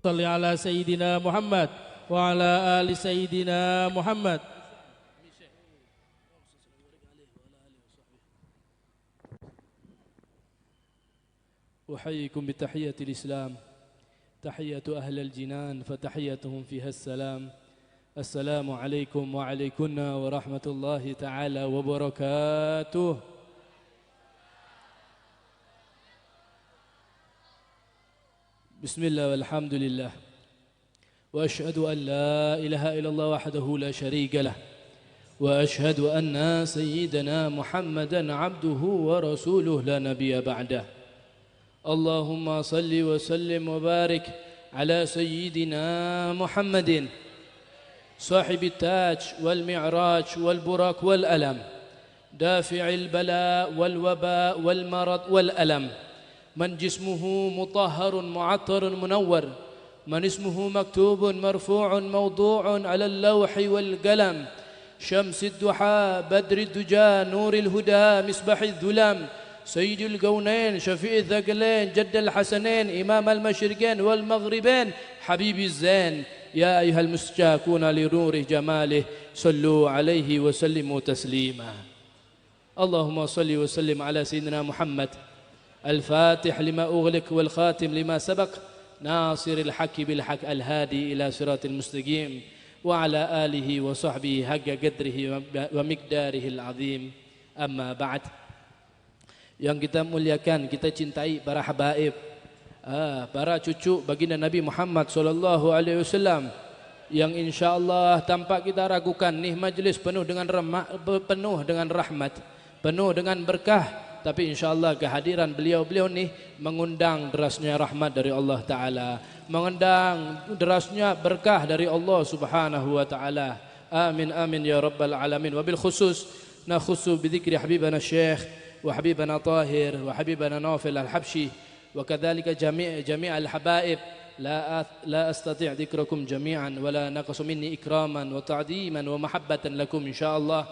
صل على سيدنا محمد وعلى آل سيدنا محمد. أحييكم بتحية الإسلام، تحية أهل الجنان فتحيتهم فيها السلام. السلام عليكم وعليكن ورحمة الله تعالى وبركاته. بسم الله والحمد لله، وأشهد أن لا إله إلا الله وحده لا شريك له، وأشهد أن سيدنا محمدا عبده ورسوله لا نبي بعده. اللهم صل وسلم وبارك على سيدنا محمد صاحب التاج والمعراج والبراق والألم، دافع البلاء والوباء والمرض والألم، من جسمه مطهر معطر منور، من اسمه مكتوب مرفوع موضوع على اللوح والقلم، شمس الضحى بدر الدجى نور الهدى مصباح الظلام، سيد الكونين شفيع الثقلين جد الحسنين إمام المشرقين والمغربين حبيب الزين. يا أيها المستشاكون لنور جماله صلوا عليه وسلموا تسليما. اللهم صل وسلم على سيدنا محمد الفاتح لما أغلق والخاتم لما سبق ناصر الحق بالحق الهادي إلى صراط المستقيم وعلى آله وصحبه حق قدره ومقداره العظيم. أما بعد. Yang kita muliakan, kita cintai para habaib, para cucu baginda Nabi Muhammad sallallahu alaihi wasallam yang insyaallah tanpa kita ragukan nih majlis penuh dengan rahmat, penuh dengan berkah, tapi insyaallah kehadiran beliau-beliau nih mengundang derasnya rahmat dari Allah taala, mengundang derasnya berkah dari Allah Subhanahu wa taala. Amin amin ya rabbal alamin. Wabil khusus nakhussu bi dzikri habibana Syekh وحبيبنا طاهر وحبيبنا نوفل الحبشي وكذلك جميع الحبائب. لا أستطيع ذكركم جميعا ولا نقص مني إكراما وتعظيما ومحبة لكم إن شاء الله.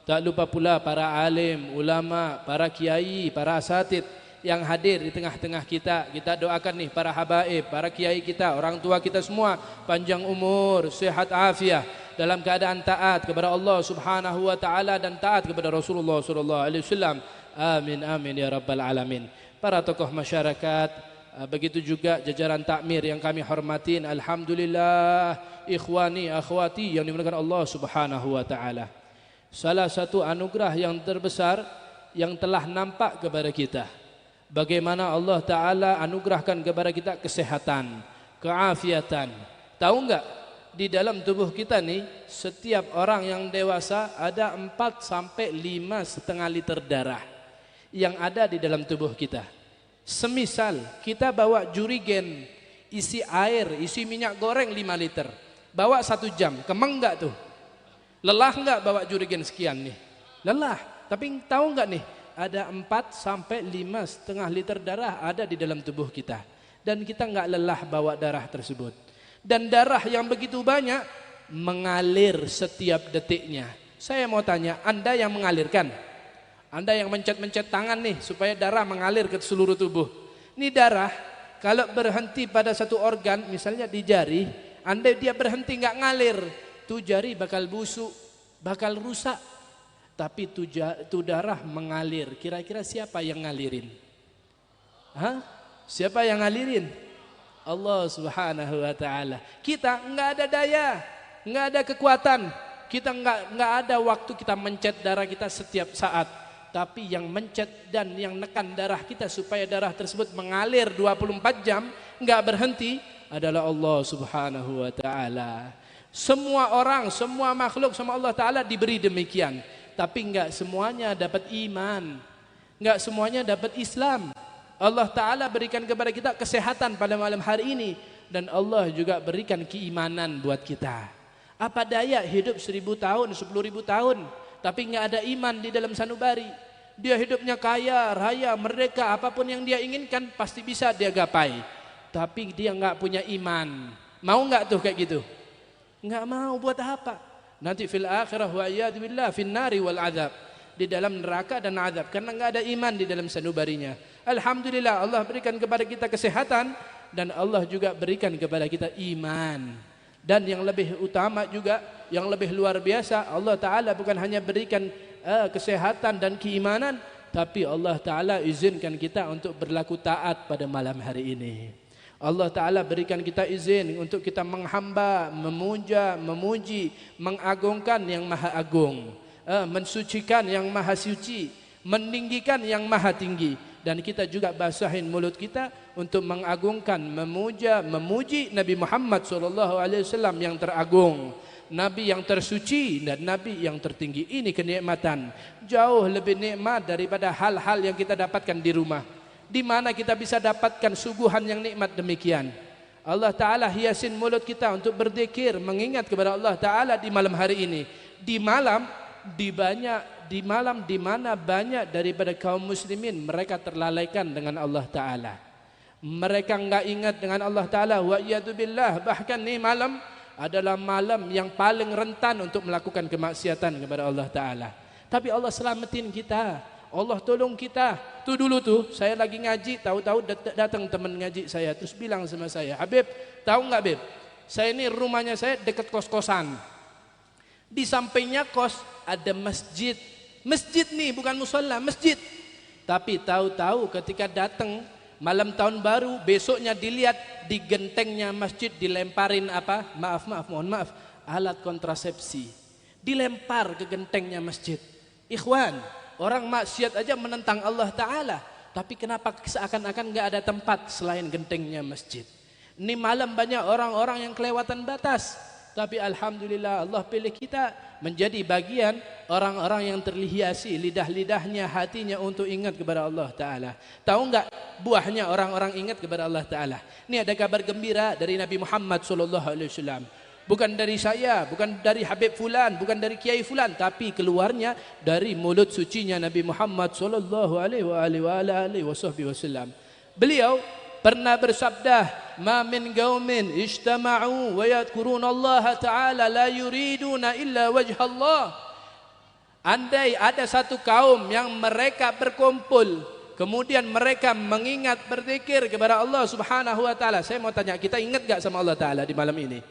Tak lupa pula para alim, ulama, para kiai, para asatid yang hadir di tengah-tengah kita. Kita doakan nih para habaib, para kiai kita, orang tua kita semua panjang umur, sehat afiah, dalam keadaan taat kepada Allah Subhanahu wa taala dan taat kepada Rasulullah sallallahu alaihi wasallam. Amin amin ya rabbal alamin. Para tokoh masyarakat, begitu juga jajaran takmir yang kami hormatin. Alhamdulillah, ikhwani akhwati yang dimuliakan Allah Subhanahu wa taala. Salah satu anugerah yang terbesar yang telah nampak kepada kita, bagaimana Allah taala anugerahkan kepada kita kesehatan, keafiatan. Tahu enggak, di dalam tubuh kita nih, setiap orang yang dewasa ada 4 sampai 5,5 liter darah yang ada di dalam tubuh kita. Semisal kita bawa jurigen isi air, isi minyak goreng 5 liter, bawa 1 jam, kemeng enggak tuh? Lelah enggak bawa jurigen sekian nih? Lelah. Tapi tahu enggak nih, ada 4 sampai 5,5 liter darah ada di dalam tubuh kita, dan kita enggak lelah bawa darah tersebut. Dan darah yang begitu banyak mengalir setiap detiknya. Saya mau tanya, Anda yang mengalirkan? Anda yang mencet-mencet tangan nih supaya darah mengalir ke seluruh tubuh. Ini darah kalau berhenti pada satu organ, misalnya di jari, andai dia berhenti nggak ngalir, tuh jari bakal busuk, bakal rusak. Tapi tuh darah mengalir. Kira-kira siapa yang ngalirin? Hah? Siapa yang ngalirin? Allah Subhanahu wa taala. Kita nggak ada daya, nggak ada kekuatan. Kita nggak ada waktu kita mencet darah kita setiap saat. Tapi yang mencet dan yang nekan darah kita supaya darah tersebut mengalir 24 jam nggak berhenti adalah Allah Subhanahu wa taala. Semua orang, semua makhluk sama Allah taala diberi demikian. Tapi nggak semuanya dapat iman, nggak semuanya dapat Islam. Allah taala berikan kepada kita kesehatan pada malam hari ini, dan Allah juga berikan keimanan buat kita. Apa daya hidup 1000 tahun, 10.000 tahun, tapi nggak ada iman di dalam sanubari. Dia hidupnya kaya, raya, merdeka, apapun yang dia inginkan pasti bisa dia gapai. Tapi dia nggak punya iman. Mau nggak tuh kayak gitu? Nggak mau, buat apa? Nanti fil akhirah wa iyad billah fin nari wal azab. Di dalam neraka dan azab karena nggak ada iman di dalam sanubarinya. Alhamdulillah Allah berikan kepada kita kesehatan dan Allah juga berikan kepada kita iman. Dan yang lebih utama juga, yang lebih luar biasa, Allah Ta'ala bukan hanya berikan kesehatan dan keimanan, tapi Allah Ta'ala izinkan kita untuk berlaku taat pada malam hari ini. Allah Ta'ala berikan kita izin untuk kita menghamba, memuja, memuji, mengagungkan yang maha agung, mensucikan yang maha suci, meninggikan yang maha tinggi. Dan kita juga basahin mulut kita untuk mengagungkan, memuja, memuji Nabi Muhammad SAW yang teragung, Nabi yang tersuci dan Nabi yang tertinggi. Ini kenikmatan jauh lebih nikmat daripada hal-hal yang kita dapatkan di rumah. Di mana kita bisa dapatkan suguhan yang nikmat demikian? Allah Ta'ala hiasin mulut kita untuk berzikir, mengingat kepada Allah Ta'ala di malam hari ini. Di malam di mana banyak daripada kaum muslimin mereka terlalaikan dengan Allah Ta'ala. Mereka enggak ingat dengan Allah Ta'ala. Wa iyadzubillah, bahkan ni malam adalah malam yang paling rentan untuk melakukan kemaksiatan kepada Allah Ta'ala. Tapi Allah selamatin kita, Allah tolong kita. Tu dulu tu saya lagi ngaji, tahu-tahu datang teman ngaji saya, terus bilang sama saya, Habib, tahu enggak Habib, saya ini rumahnya saya dekat kos-kosan. Di sampingnya kos ada masjid. Masjid nih bukan musola, masjid. Tapi tahu-tahu ketika datang malam tahun baru, besoknya dilihat di gentengnya masjid dilemparin apa? Mohon maaf, alat kontrasepsi. Dilempar ke gentengnya masjid. Ikhwan, orang maksiat aja menentang Allah Ta'ala. Tapi kenapa seakan-akan gak ada tempat selain gentengnya masjid? Ini malam banyak orang-orang yang kelewatan batas. Tapi alhamdulillah Allah pilih kita menjadi bagian orang-orang yang terhiasi lidah-lidahnya, hatinya untuk ingat kepada Allah Ta'ala. Tahu enggak buahnya orang-orang ingat kepada Allah Ta'ala? Ini ada kabar gembira dari Nabi Muhammad SAW. Bukan dari saya, bukan dari Habib Fulan, bukan dari Kiai Fulan, tapi keluarnya dari mulut sucinya Nabi Muhammad SAW. Beliau pernah bersabda, "Ma min qaumin ijtama'u wa yadhkuruna Allah Ta'ala la yuriduna illa wajha Allah." Andai ada satu kaum yang mereka berkumpul, kemudian mereka mengingat berzikir kepada Allah Subhanahu wa taala. Saya mau tanya, kita ingat enggak sama Allah Ta'ala di malam ini?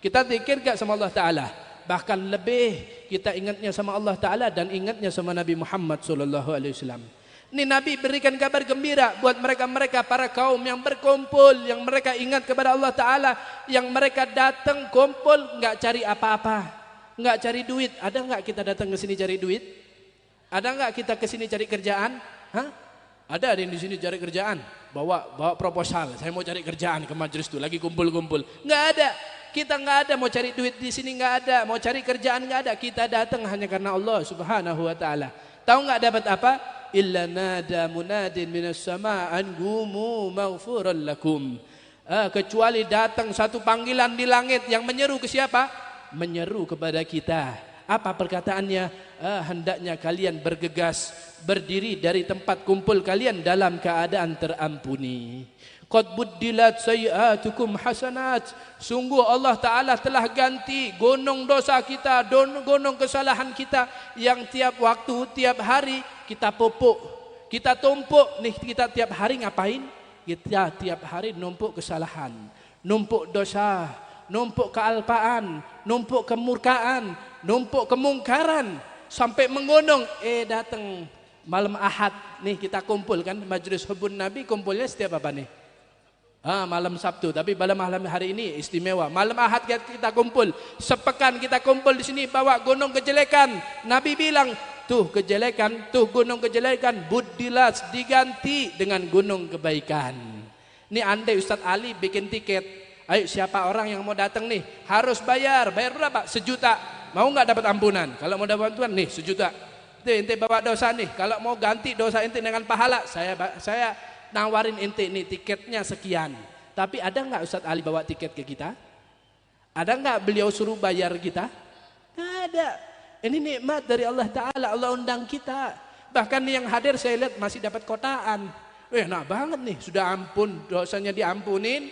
Kita zikir enggak sama Allah Ta'ala? Bahkan lebih kita ingatnya sama Allah Ta'ala dan ingatnya sama Nabi Muhammad sallallahu alaihi wasallam. Ini Nabi berikan kabar gembira buat mereka-mereka para kaum yang berkumpul, yang mereka ingat kepada Allah Ta'ala, yang mereka datang kumpul enggak cari apa-apa, enggak cari duit. Ada enggak kita datang ke sini cari duit? Ada enggak kita ke sini cari kerjaan? Hah? Ada yang di sini cari kerjaan, bawa proposal, saya mau cari kerjaan ke majelis itu, lagi kumpul-kumpul. Enggak ada. Kita enggak ada mau cari duit di sini, enggak ada, mau cari kerjaan enggak ada. Kita datang hanya karena Allah Subhanahu wa taala. Tahu enggak dapat apa? Illa nada munadin minas sama an gumu maghfuran lakum. Kecuali datang satu panggilan di langit yang menyeru ke siapa? Menyeru kepada kita. Apa perkataannya? Hendaknya kalian bergegas berdiri dari tempat kumpul kalian dalam keadaan terampuni. Qad buddilat sayiatukum hasanat. Sungguh Allah Ta'ala telah ganti gunung dosa kita, gunung kesalahan kita yang tiap waktu, tiap hari kita pupuk, kita tumpuk. Nih kita tiap hari ngapain? Kita tiap hari numpuk kesalahan, numpuk dosa, numpuk kealpaan, numpuk kemurkaan, numpuk kemungkaran, sampai menggunung. Datang malam Ahad nih kita kumpul kan, majelis hubun Nabi kumpulnya setiap apa nih? Malam Sabtu, tapi pada malam hari ini istimewa. Malam Ahad kita kumpul, sepekan kita kumpul di sini bawa gunung kejelekan. Nabi bilang, tuh kejelekan, tuh gunung kejelekan, buddilas diganti dengan gunung kebaikan. Ini andai Ustadz Ali bikin tiket, ayo siapa orang yang mau datang nih harus bayar berapa? 1 juta. Mau nggak dapat ampunan? Kalau mau dapat ampunan nih 1 juta. Ente bawa dosa nih, kalau mau ganti dosa ente dengan pahala, saya nawarin ente nih tiketnya sekian. Tapi ada nggak Ustadz Ali bawa tiket ke kita? Ada nggak beliau suruh bayar kita? Nggak ada. Ini nikmat dari Allah Ta'ala, Allah undang kita. Bahkan yang hadir saya lihat masih dapat kotaan. Enak banget nih, sudah ampun, dosanya diampunin,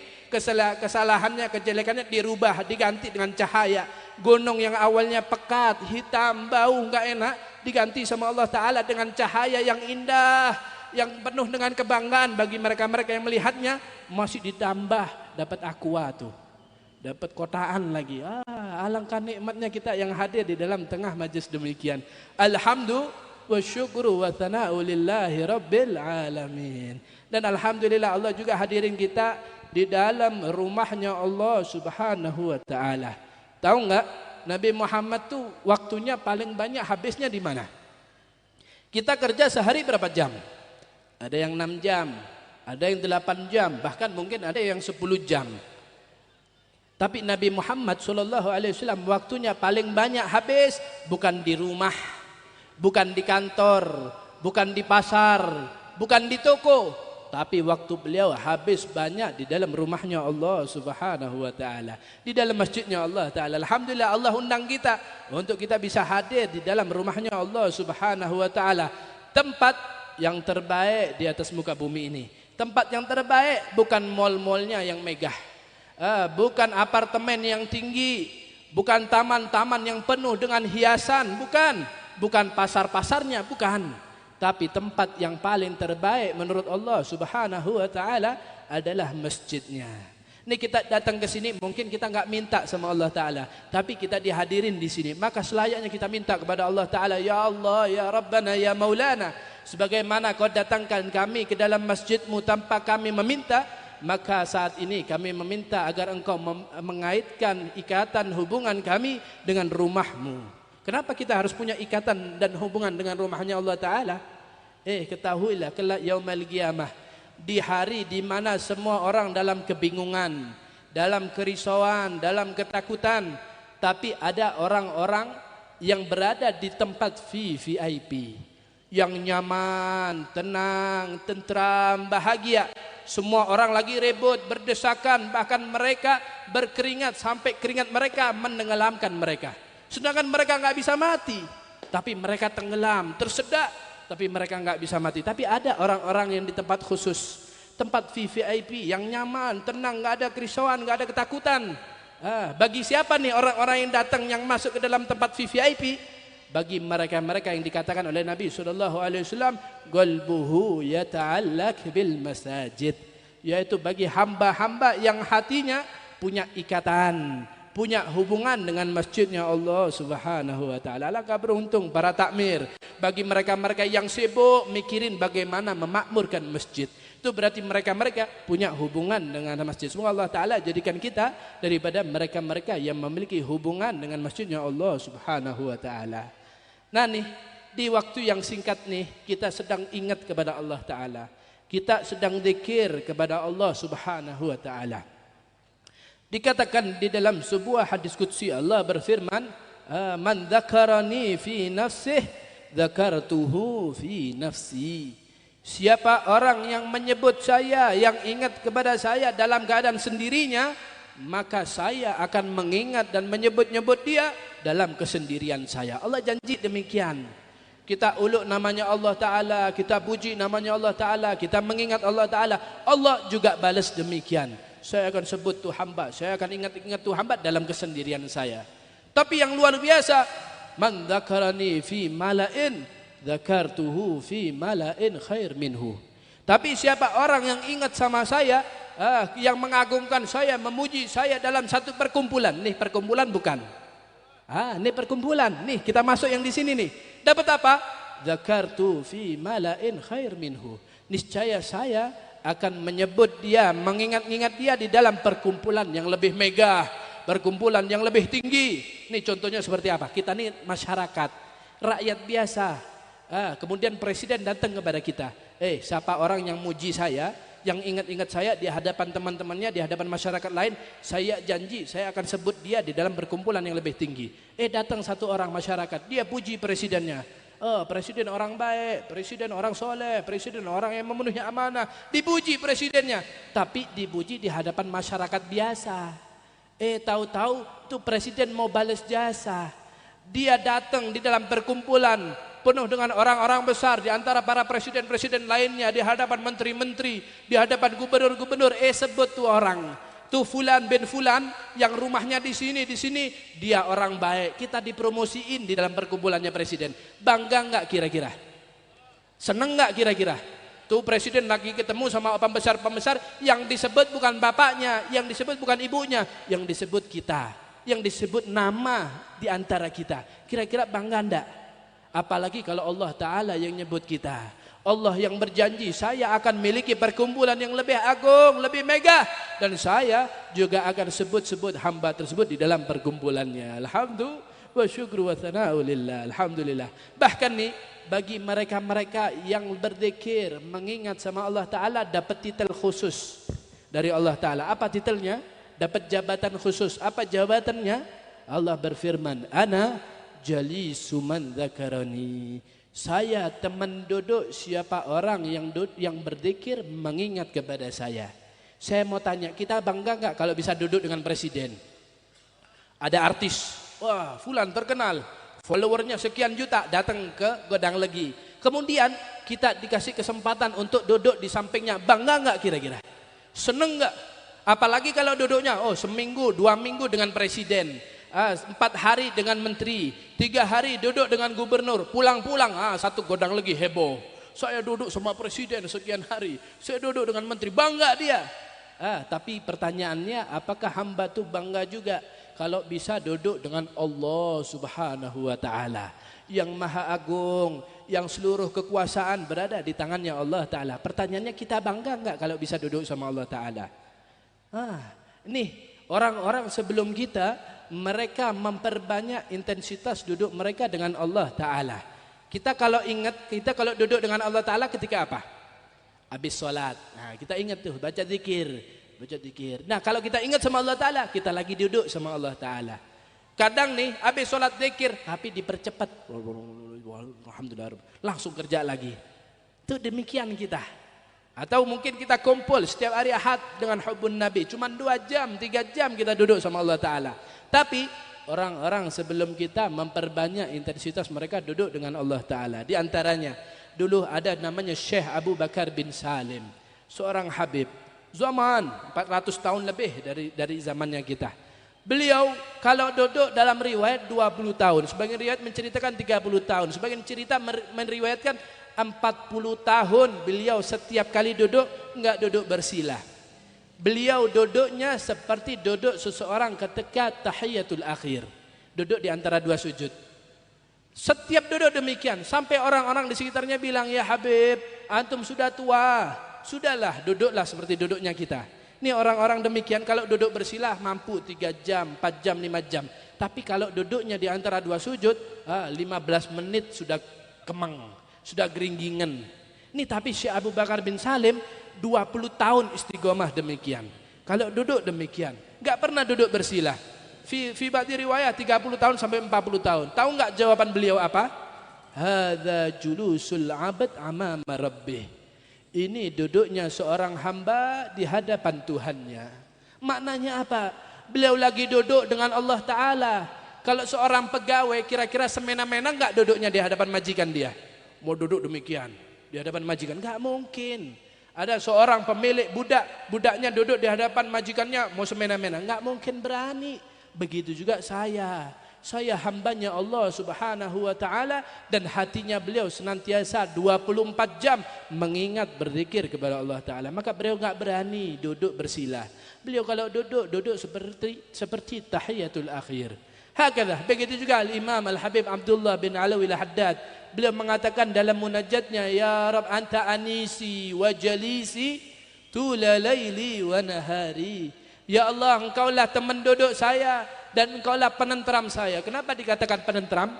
kesalahannya, kejelekannya dirubah, diganti dengan cahaya. Gunung yang awalnya pekat, hitam, bau, nggak enak, diganti sama Allah Ta'ala dengan cahaya yang indah, yang penuh dengan kebanggaan bagi mereka-mereka yang melihatnya, masih ditambah dapat aqua tuh. Dapat kotaan lagi. Alangkah nikmatnya kita yang hadir di dalam tengah majlis demikian. Alhamdulillah wa syukru wa thana'u lillahi rabbil alamin. Dan alhamdulillah Allah juga hadirin kita di dalam rumahnya Allah Subhanahu wa taala. Tahu enggak, Nabi Muhammad tuh waktunya paling banyak habisnya di mana? Kita kerja sehari berapa jam? Ada yang 6 jam, ada yang 8 jam, bahkan mungkin ada yang 10 jam. Tapi Nabi Muhammad SAW waktunya paling banyak habis bukan di rumah, bukan di kantor, bukan di pasar, bukan di toko, tapi waktu beliau habis banyak di dalam rumahnya Allah Subhanahu wa taala, di dalam masjidnya Allah taala. Alhamdulillah Allah undang kita untuk kita bisa hadir di dalam rumahnya Allah Subhanahu wa taala. Tempat yang terbaik di atas muka bumi ini. Tempat yang terbaik bukan mall-mallnya yang megah. Bukan apartemen yang tinggi, bukan taman-taman yang penuh dengan hiasan, bukan pasar-pasarnya, bukan. Tapi tempat yang paling terbaik menurut Allah Subhanahu wa taala adalah masjidnya. Ini kita datang ke sini mungkin kita nggak minta sama Allah taala, tapi kita dihadirin di sini. Maka selayaknya kita minta kepada Allah taala, ya Allah, ya Rabbana, ya Maulana, sebagaimana kau datangkan kami ke dalam masjidmu tanpa kami meminta, maka saat ini kami meminta agar engkau mengaitkan ikatan hubungan kami dengan rumahmu. Kenapa kita harus punya ikatan dan hubungan dengan rumahnya Allah Ta'ala? Ketahuilah kelak yaumul qiyamah, di hari di mana semua orang dalam kebingungan, dalam kerisauan, dalam ketakutan, tapi ada orang-orang yang berada di tempat VIP yang nyaman, tenang, tentram, bahagia. Semua orang lagi ribut, berdesakan, bahkan mereka berkeringat sampai keringat mereka menenggelamkan mereka. Sedangkan mereka nggak bisa mati, tapi mereka tenggelam, tersedak, tapi mereka nggak bisa mati. Tapi ada orang-orang yang di tempat khusus, tempat VIP yang nyaman, tenang, nggak ada kerisauan, nggak ada ketakutan. Bagi siapa nih orang-orang yang datang yang masuk ke dalam tempat VIP? Bagi mereka-mereka yang dikatakan oleh Nabi SAW, qalbuhu yata'allaq bil masajid, yaitu bagi hamba-hamba yang hatinya punya ikatan, punya hubungan dengan masjidnya Allah Subhanahu wa taala. Alangkah beruntung para takmir. Bagi mereka-mereka yang sibuk mikirin bagaimana memakmurkan masjid, itu berarti mereka-mereka punya hubungan dengan masjid. Semoga Allah taala jadikan kita daripada mereka-mereka yang memiliki hubungan dengan masjidnya Allah Subhanahu wa taala. Nah nih, di waktu yang singkat nih, kita sedang ingat kepada Allah Ta'ala. Kita sedang zikir kepada Allah Subhanahu wa Ta'ala. Dikatakan di dalam sebuah hadis qudsi, Allah berfirman, man dzakarani fi nafsih, dzakartuhu fi nafsi. Siapa orang yang menyebut saya, yang ingat kepada saya dalam keadaan sendirinya, maka saya akan mengingat dan menyebut-nyebut dia dalam kesendirian saya. Allah janji demikian. Kita uluk namanya Allah Ta'ala, kita puji namanya Allah Ta'ala, kita mengingat Allah Ta'ala, Allah juga balas demikian. Saya akan sebut tuh hamba, saya akan ingat-ingat tuh hamba dalam kesendirian saya. Tapi yang luar biasa, man dzakarani fi mala'in dzakartuhu fi mala'in khair minhu. Tapi siapa orang yang ingat sama saya, yang mengagungkan saya, memuji saya dalam satu perkumpulan. Nih perkumpulan bukan? Ini perkumpulan. Nih kita masuk yang di sini nih. Dapat apa? Dzakartu fi mala'in khair minhu. Niscaya saya akan menyebut dia, mengingat-ingat dia di dalam perkumpulan yang lebih megah, perkumpulan yang lebih tinggi. Nih contohnya seperti apa? Kita nih masyarakat, rakyat biasa. Kemudian presiden datang kepada kita. Siapa orang yang muji saya, yang ingat-ingat saya di hadapan teman-temannya, di hadapan masyarakat lain, saya janji saya akan sebut dia di dalam perkumpulan yang lebih tinggi. Datang satu orang masyarakat, dia puji presidennya. Presiden orang baik, presiden orang soleh, presiden orang yang memenuhi amanah. Dipuji presidennya, tapi dipuji di hadapan masyarakat biasa. Tahu-tahu tuh presiden mau balas jasa. Dia datang di dalam perkumpulan penuh dengan orang-orang besar, di antara para presiden-presiden lainnya, di hadapan menteri-menteri, di hadapan gubernur-gubernur. Sebut tuh orang, tuh fulan bin fulan yang rumahnya di sini, dia orang baik. Kita dipromosiin di dalam perkumpulannya presiden. Bangga nggak kira-kira? Seneng nggak kira-kira? Tuh presiden lagi ketemu sama pembesar-pembesar, yang disebut bukan bapaknya, yang disebut bukan ibunya, yang disebut kita, yang disebut nama di antara kita. Kira-kira bangga enggak? Apalagi kalau Allah Ta'ala yang nyebut kita. Allah yang berjanji, saya akan miliki perkumpulan yang lebih agung, lebih megah, dan saya juga akan sebut-sebut hamba tersebut di dalam perkumpulannya. Alhamdulillah wa syukru wa thana'u lillah. Alhamdulillah. Bahkan nih, bagi mereka-mereka yang berzikir, mengingat sama Allah Ta'ala, dapat titel khusus dari Allah Ta'ala. Apa titelnya? Dapat jabatan khusus. Apa jabatannya? Allah berfirman, ana jalisu man dzakarani. Saya teman duduk siapa orang yang berzikir mengingat kepada saya. Saya mau tanya, kita bangga nggak kalau bisa duduk dengan presiden? Ada artis, wah fulan terkenal, followernya sekian juta, datang ke Godang Legi. Kemudian kita dikasih kesempatan untuk duduk di sampingnya, bangga nggak kira-kira? Seneng nggak? Apalagi kalau duduknya, oh seminggu, 2 minggu dengan presiden, 4 hari dengan menteri, 3 hari duduk dengan gubernur, pulang-pulang, 1 Godang Legi heboh. Saya duduk sama presiden sekian hari, saya duduk dengan menteri, bangga dia. Tapi pertanyaannya, apakah hamba itu bangga juga kalau bisa duduk dengan Allah Subhanahu wa Ta'ala yang Maha Agung, yang seluruh kekuasaan berada di tangannya Allah Ta'ala? Pertanyaannya, kita bangga enggak kalau bisa duduk sama Allah Ta'ala? Ini orang-orang sebelum kita, mereka memperbanyak intensitas duduk mereka dengan Allah Ta'ala. Kita kalau ingat, kita kalau duduk dengan Allah Ta'ala ketika apa? Habis sholat. Nah, kita ingat tuh, baca zikir. Nah, kalau kita ingat sama Allah Ta'ala, kita lagi duduk sama Allah Ta'ala. Kadang nih, habis sholat zikir, tapi dipercepat. Alhamdulillah, langsung kerja lagi. Itu demikian kita. Atau mungkin kita kumpul setiap hari Ahad dengan hubbun Nabi. Cuma 2 jam, 3 jam kita duduk sama Allah Ta'ala. Tapi orang-orang sebelum kita memperbanyak intensitas mereka duduk dengan Allah Ta'ala. Di antaranya, dulu ada namanya Syekh Abu Bakar bin Salim, seorang habib zaman 400 tahun lebih dari zamannya kita. Beliau kalau duduk dalam riwayat 20 tahun, sebagian riwayat menceritakan 30 tahun, sebagian cerita meriwayatkan 40 tahun beliau setiap kali duduk enggak duduk bersilah. Beliau duduknya seperti duduk seseorang ketika tahiyatul akhir, duduk di antara 2 sujud. Setiap duduk demikian, sampai orang-orang di sekitarnya bilang, ya Habib, antum sudah tua, sudahlah duduklah seperti duduknya kita. Ini orang-orang demikian kalau duduk bersilah mampu 3 jam, 4 jam, 5 jam. Tapi kalau duduknya di antara 2 sujud, 15 menit sudah kemang, sudah geringgingan. Ini tapi Syekh Abu Bakar bin Salim 20 tahun istiqomah demikian. Kalau duduk demikian, enggak pernah duduk bersilah. Fi ba'di riwayat 30 tahun sampai 40 tahun. Tahu enggak jawaban beliau apa? Hadza julusul 'abd amama rabbih. Ini duduknya seorang hamba di hadapan Tuhannya. Maknanya apa? Beliau lagi duduk dengan Allah Ta'ala. Kalau seorang pegawai kira-kira semena-mena enggak duduknya di hadapan majikan dia? Mau duduk demikian di hadapan majikan? Enggak mungkin. Ada seorang pemilik budak, budaknya duduk di hadapan majikannya mau semena-mena? Enggak mungkin berani. Begitu juga saya hambanya Allah Subhanahu wa Ta'ala, dan hatinya beliau senantiasa 24 jam mengingat berzikir kepada Allah Ta'ala. Maka beliau enggak berani duduk bersilah. Beliau kalau duduk seperti tahiyatul akhir. Hakadah, begitu juga Al-Imam Al-Habib Abdullah bin Alawi Al-Haddad. Beliau mengatakan dalam munajatnya, ya Rab anta anisi wa jalisi tula laili wa nahari. Ya Allah, engkaulah teman duduk saya dan engkaulah penentram saya. Kenapa dikatakan penentram?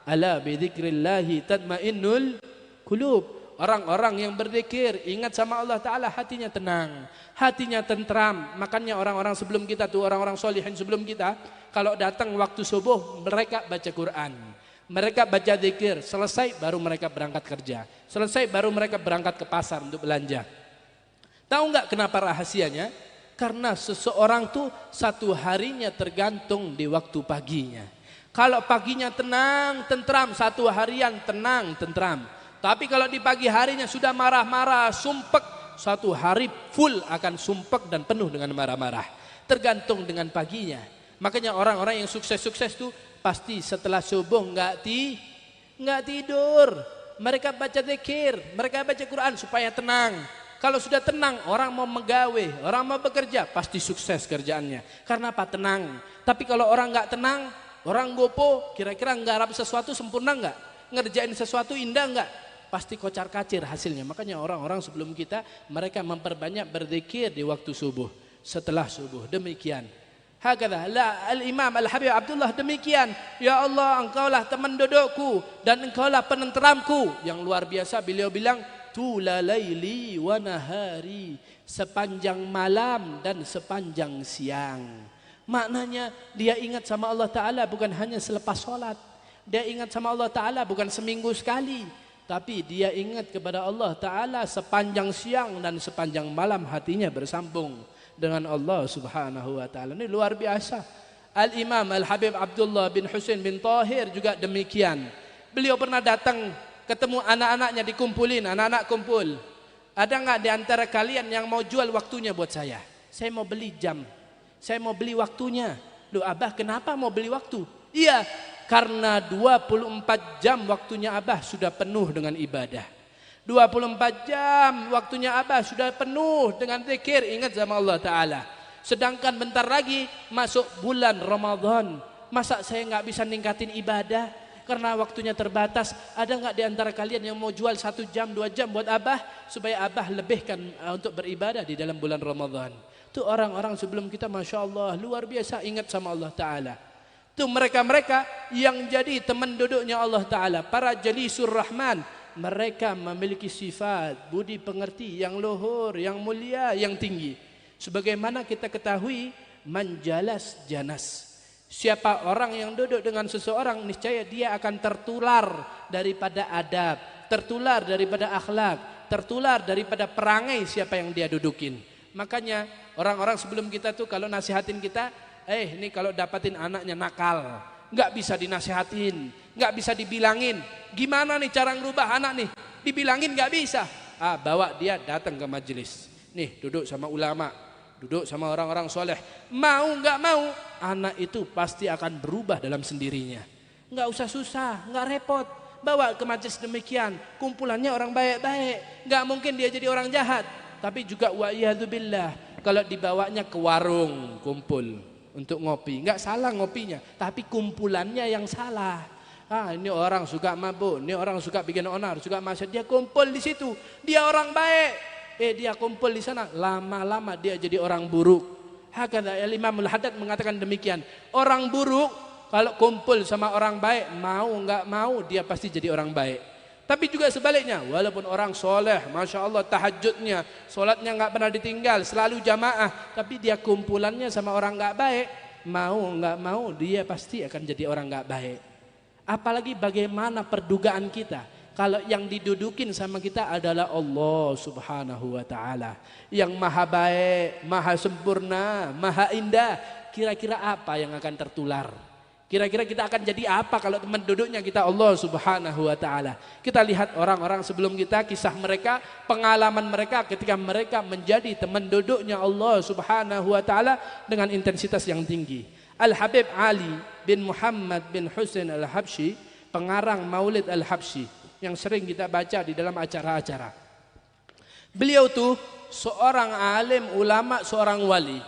Ala bidzikrillahi tatmainnul qulub. Orang-orang yang berzikir, ingat sama Allah Ta'ala, hatinya tenang, hatinya tentram. Makanya orang-orang sebelum kita tuh, orang-orang solihin sebelum kita, kalau datang waktu subuh, mereka baca Quran, mereka baca zikir, selesai baru mereka berangkat kerja, selesai baru mereka berangkat ke pasar untuk belanja. Tahu nggak kenapa rahasianya? Karena seseorang tuh satu harinya tergantung di waktu paginya. Kalau paginya tenang, tentram, satu harian tenang, tentram. Tapi kalau di pagi harinya sudah marah-marah, sumpek, satu hari full akan sumpek dan penuh dengan marah-marah. Tergantung dengan paginya. Makanya orang-orang yang sukses-sukses tuh pasti setelah subuh nggak tidur. Mereka baca zikir, mereka baca Quran supaya tenang. Kalau sudah tenang, orang mau menggawe, orang mau bekerja, pasti sukses kerjaannya. Karena apa? Tenang. Tapi kalau orang nggak tenang, orang gopo, kira-kira nggarap sesuatu sempurna nggak? Ngerjain sesuatu indah nggak? Pasti kocar-kacir hasilnya. Makanya orang-orang sebelum kita, mereka memperbanyak berzikir di waktu subuh, setelah subuh. Demikian. Hakadha la al-Imam Al-Habib Abdullah demikian. Ya Allah, engkaulah teman dudukku dan engkaulah penenteramku. Yang luar biasa beliau bilang, tula laili wa nahari, sepanjang malam dan sepanjang siang. Maknanya dia ingat sama Allah Ta'ala bukan hanya selepas sholat. Dia ingat sama Allah Ta'ala bukan seminggu sekali. Tapi dia ingat kepada Allah Ta'ala sepanjang siang dan sepanjang malam, hatinya bersambung dengan Allah Subhanahu wa Ta'ala. Ini luar biasa. Al-Imam Al-Habib Abdullah bin Husain bin Tahir juga demikian. Beliau pernah datang ketemu anak-anaknya, dikumpulin, anak-anak kumpul. Ada nggak di antara kalian yang mau jual waktunya buat saya? Saya mau beli jam, saya mau beli waktunya. Loh Abah, kenapa mau beli waktu? Iya, karena 24 jam waktunya Abah sudah penuh dengan ibadah. 24 jam waktunya Abah sudah penuh dengan zikir, ingat sama Allah Ta'ala. Sedangkan bentar lagi masuk bulan Ramadan. Masa saya nggak bisa ningkatin ibadah? Karena waktunya terbatas. Ada nggak di antara kalian yang mau jual 1 jam, 2 jam buat Abah, supaya Abah lebihkan untuk beribadah di dalam bulan Ramadan? Itu orang-orang sebelum kita, Masya Allah, luar biasa ingat sama Allah Ta'ala. Itu mereka-mereka yang jadi teman duduknya Allah Ta'ala, para jalisur Rahman. Mereka memiliki sifat budi pengerti yang luhur, yang mulia, yang tinggi. Sebagaimana kita ketahui, manjalas janas. Siapa orang yang duduk dengan seseorang, niscaya dia akan tertular daripada adab, tertular daripada akhlak, tertular daripada perangai siapa yang dia dudukin. Makanya orang-orang sebelum kita tuh kalau nasihatin kita, ini kalau dapatin anaknya nakal, nggak bisa dinasihatin, nggak bisa dibilangin. Gimana nih cara ngerubah anak nih? Dibilangin nggak bisa. Bawa dia datang ke majelis. Nih duduk sama ulama, duduk sama orang-orang soleh. Mau nggak mau, anak itu pasti akan berubah dalam sendirinya. Nggak usah susah, nggak repot. Bawa ke majelis demikian, kumpulannya orang baik-baik. Nggak mungkin dia jadi orang jahat. Tapi juga wa'iyadzubillah, kalau dibawanya ke warung kumpul untuk ngopi, nggak salah ngopinya, tapi kumpulannya yang salah. Ini orang suka mabuk, ini orang suka bikin onar, suka maksiat, dia kumpul di situ, dia orang baik. Dia kumpul di sana, lama-lama dia jadi orang buruk. Hakadha Imam Al-Haddad mengatakan demikian. Orang buruk kalau kumpul sama orang baik, mau nggak mau dia pasti jadi orang baik. Tapi juga sebaliknya, walaupun orang soleh, Masya Allah tahajudnya, sholatnya nggak pernah ditinggal, selalu jamaah, tapi dia kumpulannya sama orang nggak baik, mau nggak mau dia pasti akan jadi orang nggak baik. Apalagi bagaimana perdugaan kita, kalau yang didudukin sama kita adalah Allah Subhanahu wa Ta'ala, yang maha baik, maha sempurna, maha indah. Kira-kira apa yang akan tertular? Kira-kira kita akan jadi apa kalau teman duduknya kita Allah Subhanahu wa Ta'ala? Kita lihat orang-orang sebelum kita, kisah mereka, pengalaman mereka ketika mereka menjadi teman duduknya Allah Subhanahu wa Ta'ala dengan intensitas yang tinggi. Al-Habib Ali bin Muhammad bin Husain Al-Habsyi, pengarang Maulid Al-Habsyi yang sering kita baca di dalam acara-acara. Beliau tuh seorang alim ulama, seorang wali,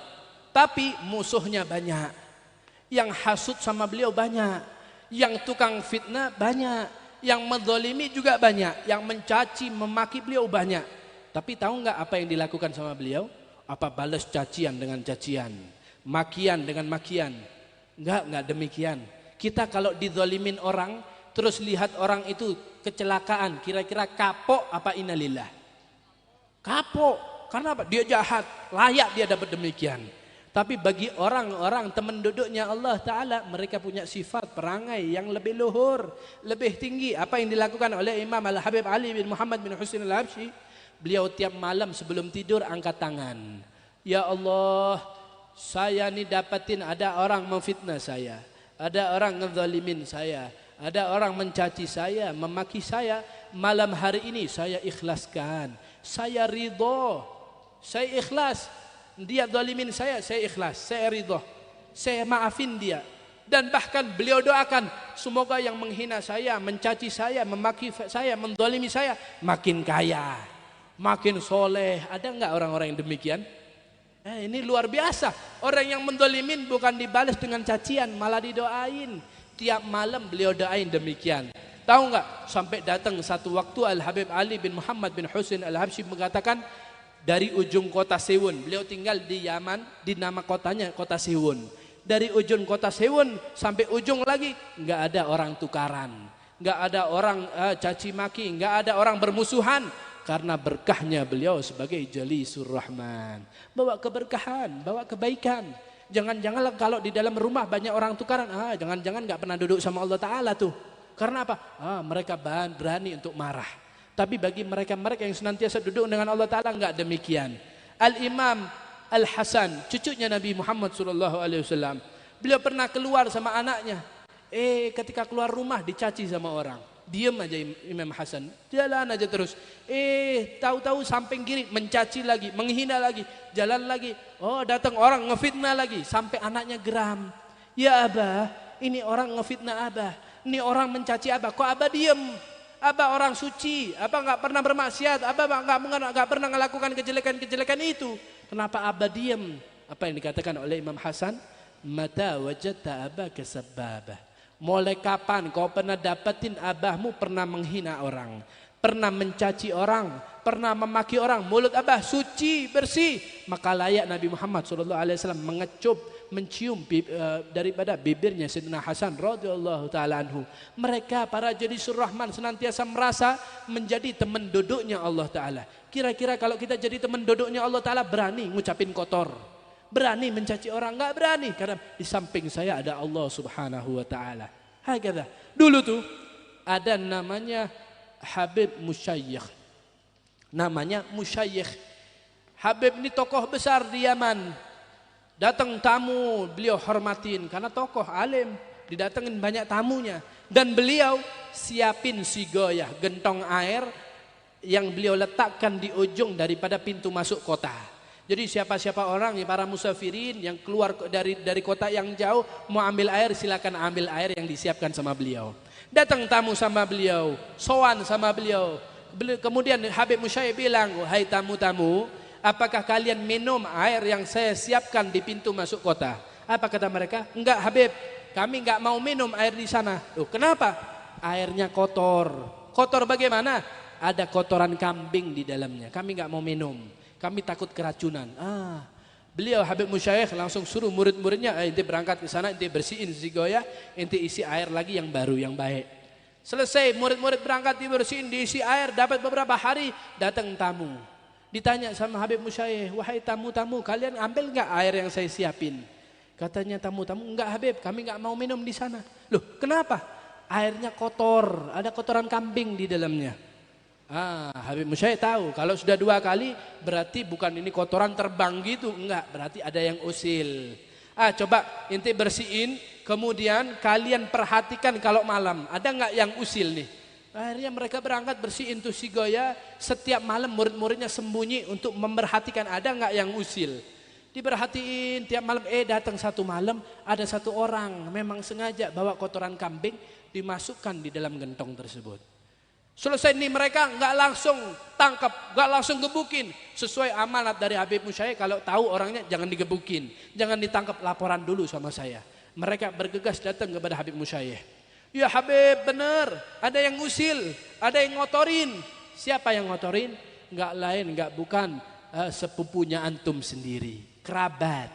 tapi musuhnya banyak. Yang hasut sama beliau banyak, yang tukang fitnah banyak, yang menzalimi juga banyak, yang mencaci memaki beliau banyak. Tapi tahu nggak apa yang dilakukan sama beliau? Apa balas cacian dengan cacian, makian dengan makian? Nggak demikian. Kita kalau dizalimin orang, terus lihat orang itu kecelakaan, kira-kira kapok apa innalillah? Kapok. Karena apa? Dia jahat, layak dia dapat demikian. Tapi bagi orang-orang teman duduknya Allah Ta'ala, mereka punya sifat perangai yang lebih luhur, lebih tinggi. Apa yang dilakukan oleh Imam Al-Habib Ali bin Muhammad bin Husain Al-Habsyi? Beliau tiap malam sebelum tidur angkat tangan. Ya Allah, saya ini dapatin ada orang memfitnah saya, ada orang ngezalimin saya, ada orang mencaci saya, memaki saya. Malam hari ini saya ikhlaskan, saya ridho, saya ikhlas. Dia zalimin saya ikhlas, saya ridho, saya maafin dia. Dan bahkan beliau doakan, semoga yang menghina saya, mencaci saya, memaki saya, mendolimi saya, makin kaya, makin soleh. Ada nggak orang-orang yang demikian? Ini luar biasa. Orang yang mendolimin bukan dibalas dengan cacian, malah didoain. Tiap malam beliau doain demikian. Tahu nggak? Sampai datang satu waktu Al-Habib Ali bin Muhammad bin Husain Al-Habsyi mengatakan, dari ujung kota Sewun, beliau tinggal di Yaman, di nama kotanya kota Sewun. Dari ujung kota Sewun sampai ujung lagi nggak ada orang tukaran, nggak ada orang caci maki, nggak ada orang bermusuhan, karena berkahnya beliau sebagai Jalisur Rahman. Bawa keberkahan, bawa kebaikan. Jangan-jangan kalau di dalam rumah banyak orang tukaran, jangan-jangan nggak pernah duduk sama Allah Ta'ala tuh. Karena apa? Mereka berani untuk marah. Tapi bagi mereka-mereka yang senantiasa duduk dengan Allah Ta'ala nggak demikian. Al-Imam Al-Hasan, cucunya Nabi Muhammad SAW, beliau pernah keluar sama anaknya. Ketika keluar rumah dicaci sama orang. Diam aja Imam Hasan, jalan aja terus. Tahu-tahu samping kiri mencaci lagi, menghina lagi, jalan lagi. Datang orang ngefitnah lagi, sampai anaknya geram. Ya Abah, ini orang ngefitnah Abah, ini orang mencaci Abah, kok Abah diem? Abah orang suci, Abah nggak pernah bermaksiat, Abah nggak pernah melakukan kejelekan-kejelekan itu. Kenapa Abah diem? Apa yang dikatakan oleh Imam Hasan? Mata wajadta abaka sabbabah. Mulai kapan kau pernah dapetin abahmu pernah menghina orang, pernah mencaci orang, pernah memaki orang? Mulut Abah suci, bersih. Maka layak Nabi Muhammad SAW mengecup, mencium daripada bibirnya Sayyidina Hasan radhiyallahu taala anhu. Mereka para Jalisur Rahman senantiasa merasa menjadi teman duduknya Allah Taala. Kira-kira kalau kita jadi teman duduknya Allah Taala, berani ngucapin kotor, berani mencaci orang? Enggak berani, karena di samping saya ada Allah Subhanahu wa taala. Hakadha. Dulu tuh ada namanya Habib Musyayikh. Namanya Musyayikh. Habib ini tokoh besar di Yaman. Datang tamu, beliau hormatin karena tokoh alim, didatengin banyak tamunya. Dan beliau siapin sigoyah, gentong air yang beliau letakkan di ujung daripada pintu masuk kota. Jadi siapa-siapa orang, para musafirin yang keluar dari kota yang jauh mau ambil air, silakan ambil air yang disiapkan sama beliau. Datang tamu sama beliau, sowan sama beliau. Kemudian Habib Musyayikh bilang, "Hai tamu-tamu, apakah kalian minum air yang saya siapkan di pintu masuk kota?" Apa kata mereka? "Enggak Habib, kami enggak mau minum air di sana." Loh, kenapa? Airnya kotor. Kotor bagaimana? Ada kotoran kambing di dalamnya. Kami enggak mau minum. Kami takut keracunan. Beliau Habib Musyayikh langsung suruh murid-muridnya, ente berangkat ke sana, ente bersihin sigoya, ente isi air lagi yang baru, yang baik. Selesai murid-murid berangkat dibersihin, diisi air, dapat beberapa hari, datang tamu. Ditanya sama Habib Musyayikh, "Wahai tamu-tamu, kalian ambil enggak air yang saya siapin?" Katanya tamu-tamu, "Enggak Habib, kami enggak mau minum di sana." Loh, kenapa? Airnya kotor, ada kotoran kambing di dalamnya. Habib Musyayikh tahu kalau sudah 2 kali berarti bukan ini kotoran terbang gitu, enggak, berarti ada yang usil. Coba inti bersihin, kemudian kalian perhatikan kalau malam ada enggak yang usil nih. Akhirnya mereka berangkat bersihin tuh sigoya, setiap malam murid-muridnya sembunyi untuk memperhatikan ada enggak yang usil. Diperhatiin tiap malam, datang satu malam ada satu orang memang sengaja bawa kotoran kambing dimasukkan di dalam gentong tersebut. Selesai ini mereka nggak langsung tangkap, nggak langsung gebukin. Sesuai amanat dari Habib Musyayikh, kalau tahu orangnya jangan digebukin, jangan ditangkap, laporan dulu sama saya. Mereka bergegas datang kepada Habib Musyayikh. "Ya Habib, benar, ada yang ngusil, ada yang ngotorin." Siapa yang ngotorin? Nggak lain, nggak bukan sepupunya antum sendiri, kerabat.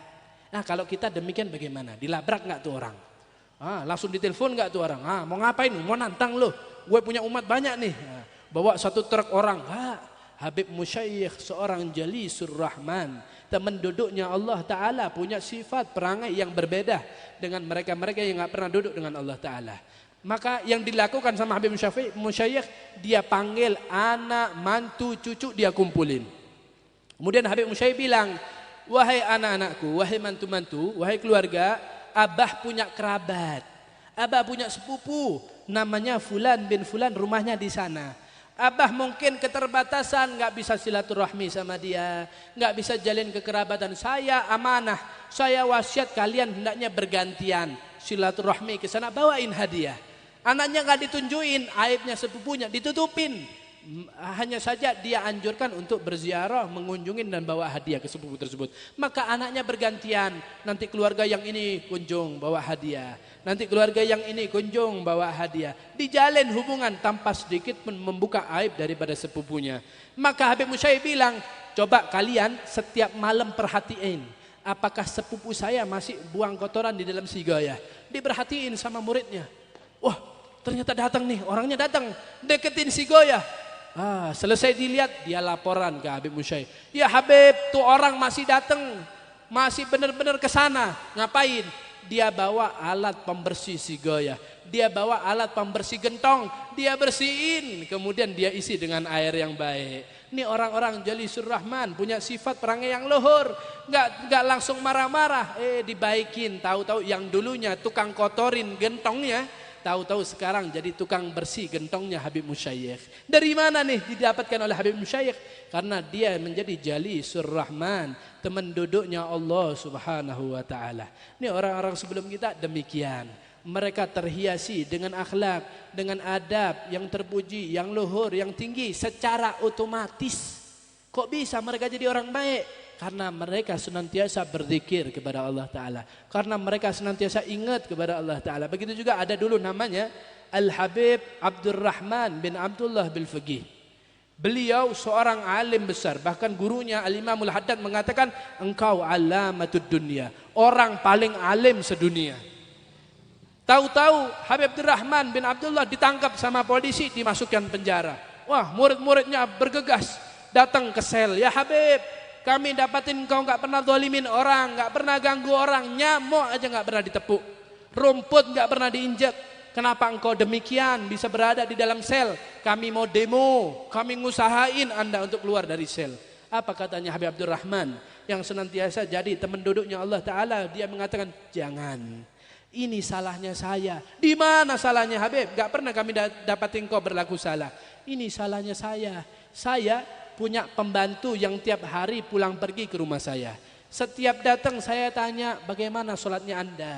Nah kalau kita demikian bagaimana? Dilabrak nggak tuh orang? Langsung ditelepon nggak tuh orang? Mau ngapain? Mau nantang loh? Gue punya umat banyak nih. Bawa satu truk orang. Habib Musyayikh seorang Jalisur Rahman, teman duduknya Allah Ta'ala, punya sifat perangai yang berbeda dengan mereka-mereka yang gak pernah duduk dengan Allah Ta'ala. Maka yang dilakukan sama Habib Musyayikh, dia panggil anak, mantu, cucu, dia kumpulin. Kemudian Habib Musyayikh bilang, "Wahai anak-anakku, wahai mantu-mantu, wahai keluarga, Abah punya kerabat, Abah punya sepupu, namanya Fulan bin Fulan, rumahnya di sana. Abah mungkin keterbatasan, nggak bisa silaturahmi sama dia, nggak bisa jalin kekerabatan. Saya amanah, saya wasiat kalian hendaknya bergantian. silaturahmi ke sana, bawain hadiah. Anaknya nggak ditunjukin, aibnya sepupunya ditutupin. Hanya saja dia anjurkan untuk berziarah, mengunjungi dan bawa hadiah ke sepupu tersebut. Maka anaknya bergantian, nanti keluarga yang ini kunjung bawa hadiah, nanti keluarga yang ini kunjung bawa hadiah. Dijalin hubungan tanpa sedikit pun membuka aib daripada sepupunya. Maka Habib Musyaih bilang, coba kalian setiap malam perhatiin, apakah sepupu saya masih buang kotoran di dalam sigaya. Diperhatiin sama muridnya. Wah, ternyata datang nih, orangnya datang, deketin sigaya. Selesai dilihat, dia laporan ke Habib Musyaih. Ya Habib, tuh orang masih datang, masih benar-benar ke sana. Ngapain? Dia bawa alat pembersih sigaya, dia bawa alat pembersih gentong, dia bersihin, kemudian dia isi dengan air yang baik. Ini orang-orang Jalisur Rahman, punya sifat perangai yang luhur, nggak langsung marah-marah, dibaikin. Tahu-tahu yang dulunya tukang kotorin gentongnya, tahu-tahu sekarang jadi tukang bersih gentongnya Habib Musyaih. Dari mana nih didapatkan oleh Habib Musyaih? Karena dia menjadi Jalisur Rahman, teman duduknya Allah Subhanahu wa taala. Ini orang-orang sebelum kita demikian. Mereka terhiasi dengan akhlak, dengan adab yang terpuji, yang luhur, yang tinggi secara otomatis. Kok bisa mereka jadi orang baik? Karena mereka senantiasa berzikir kepada Allah Ta'ala. Karena mereka senantiasa ingat kepada Allah Ta'ala. Begitu juga ada dulu namanya Al-Habib Abdurrahman bin Abdullah bin Faqih. Beliau seorang alim besar. Bahkan gurunya Al-Imamul Haddad mengatakan, engkau alamatud dunia, orang paling alim sedunia. Tahu-tahu Habib Abdurrahman bin Abdullah ditangkap sama polisi, dimasukkan penjara. Wah, murid-muridnya bergegas datang ke sel. Ya Habib, kami dapatin kau nggak pernah zalimin orang, nggak pernah ganggu orang, nyamuk aja nggak pernah ditepuk, rumput nggak pernah diinjak. Kenapa engkau demikian bisa berada di dalam sel? Kami mau demo, kami ngusahain Anda untuk keluar dari sel. Apa katanya Habib Abdurrahman yang senantiasa jadi teman duduknya Allah Ta'ala? Dia mengatakan, jangan, ini salahnya saya. Di mana salahnya Habib? Gak pernah kami dapatin kau berlaku salah. Ini salahnya saya. Saya punya pembantu yang tiap hari pulang pergi ke rumah saya. Setiap datang saya tanya, bagaimana sholatnya Anda?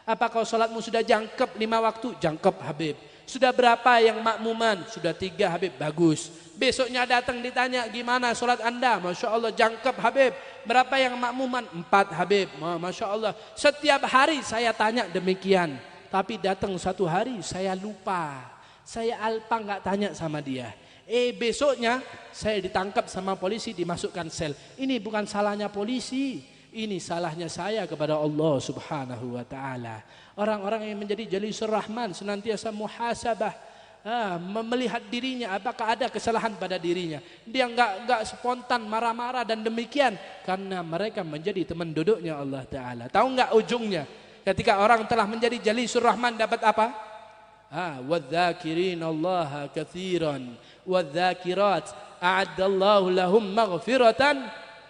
Apakah sholatmu sudah jangkep 5 waktu? Jangkep Habib. Sudah berapa yang makmuman? Sudah 3 Habib. Bagus. Besoknya datang ditanya, gimana sholat Anda? Masya Allah jangkep Habib. Berapa yang makmuman? 4 Habib. Masya Allah. Setiap hari saya tanya demikian. Tapi datang satu hari saya lupa. Saya alpa nggak tanya sama dia. Besoknya saya ditangkap sama polisi, dimasukkan sel. Ini bukan salahnya polisi, ini salahnya saya kepada Allah Subhanahu wa taala. Orang-orang yang menjadi Jalisur Rahman senantiasa muhasabah, melihat dirinya apakah ada kesalahan pada dirinya. Dia enggak spontan marah-marah dan demikian, karena mereka menjadi teman duduknya Allah taala. Tahu enggak ujungnya? Ketika orang telah menjadi Jalisur Rahman dapat apa? Wadzakirin-allaha katsiran wadzakirat a'addallahu lahum maghfiratan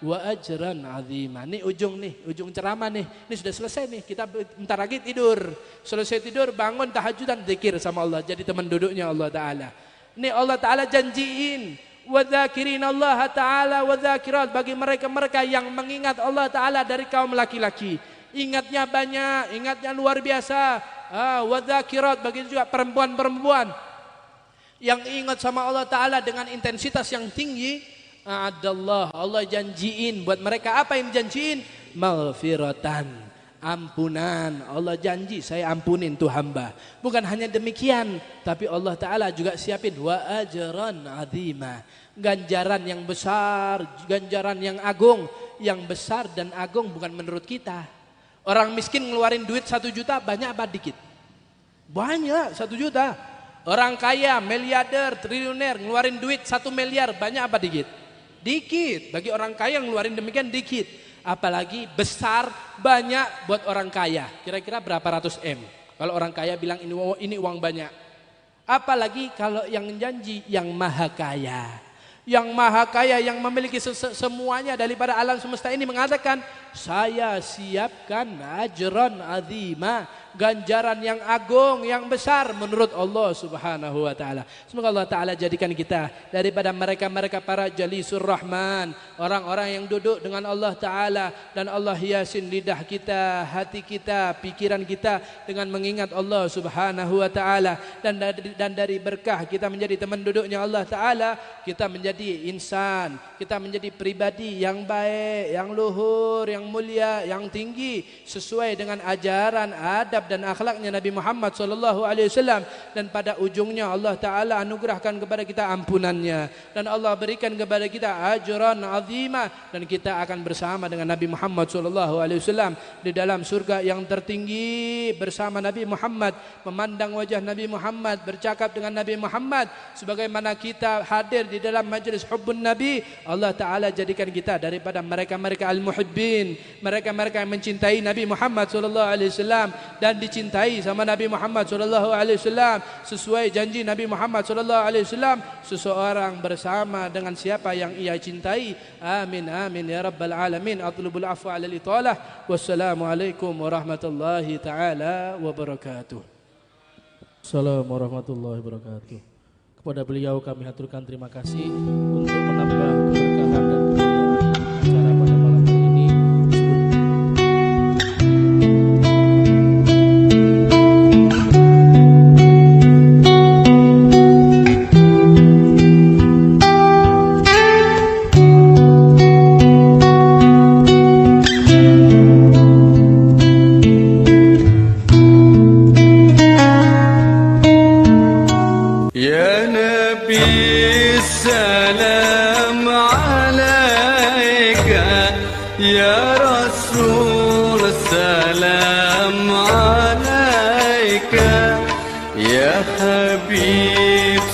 wa ajran 'azima. Ini ujung ceramah nih. Ini sudah selesai nih. Kita bentar lagi tidur. Selesai tidur bangun tahajudan zikir sama Allah, jadi teman duduknya Allah taala. Ini Allah taala janjiin wadzakirin-allaha taala wadzakirat, bagi mereka-mereka yang mengingat Allah taala dari kaum laki-laki. Ingatnya banyak, ingatnya luar biasa. Wadzakirat, bagi juga perempuan-perempuan yang ingat sama Allah Ta'ala dengan intensitas yang tinggi. Allah janjiin buat mereka, apa yang janjiin? Maghfiratan, ampunan. Allah janji, saya ampunin tuh hamba. Bukan hanya demikian, tapi Allah Ta'ala juga siapin wa ajran 'azima, ganjaran yang besar, ganjaran yang agung. Yang besar dan agung bukan menurut kita. Orang miskin ngeluarin duit 1 juta banyak apa dikit? Banyak, 1 juta. Orang kaya, miliarder, triliuner ngeluarin duit 1 miliar banyak apa dikit? Dikit. Bagi orang kaya ngeluarin demikian dikit. Apalagi besar, banyak buat orang kaya. Kira-kira berapa ratus M? Kalau orang kaya bilang ini uang banyak. Apalagi kalau yang janji yang maha kaya. Yang maha kaya, yang memiliki semuanya daripada alam semesta ini mengatakan, saya siapkan ajran azima, ganjaran yang agung, yang besar menurut Allah Subhanahu wa taala. Semoga Allah taala jadikan kita daripada mereka-mereka para jalisur rahman, orang-orang yang duduk dengan Allah taala dan Allah hiasin lidah kita, hati kita, pikiran kita dengan mengingat Allah Subhanahu wa taala, dan dari berkah kita menjadi teman duduknya Allah taala, kita menjadi insan, kita menjadi pribadi yang baik, yang luhur, yang mulia, yang tinggi sesuai dengan ajaran, adab dan akhlaknya Nabi Muhammad sallallahu alaihi wasallam, dan pada ujungnya Allah taala anugerahkan kepada kita ampunannya dan Allah berikan kepada kita ajran azimah, dan kita akan bersama dengan Nabi Muhammad sallallahu alaihi wasallam di dalam surga yang tertinggi bersama Nabi Muhammad, memandang wajah Nabi Muhammad, bercakap dengan Nabi Muhammad sebagaimana kita hadir di dalam majlis hubbun Nabi. Allah taala jadikan kita daripada mereka-mereka al-muhibbin, mereka-mereka yang mencintai Nabi Muhammad sallallahu alaihi wasallam dan dicintai sama Nabi Muhammad sallallahu alaihi wasallam sesuai janji Nabi Muhammad sallallahu alaihi wasallam, seseorang bersama dengan siapa yang ia cintai. Amin amin ya rabbal alamin. Atlubul afwa 'alal italah. Wassalamualaikum warahmatullahi taala wabarakatuh. Assalamualaikum warahmatullahi wabarakatuh. Kepada beliau kami haturkan terima kasih untuk menambah keberkahan dan kemuliaan acara pada malam hari ini. Ya Habib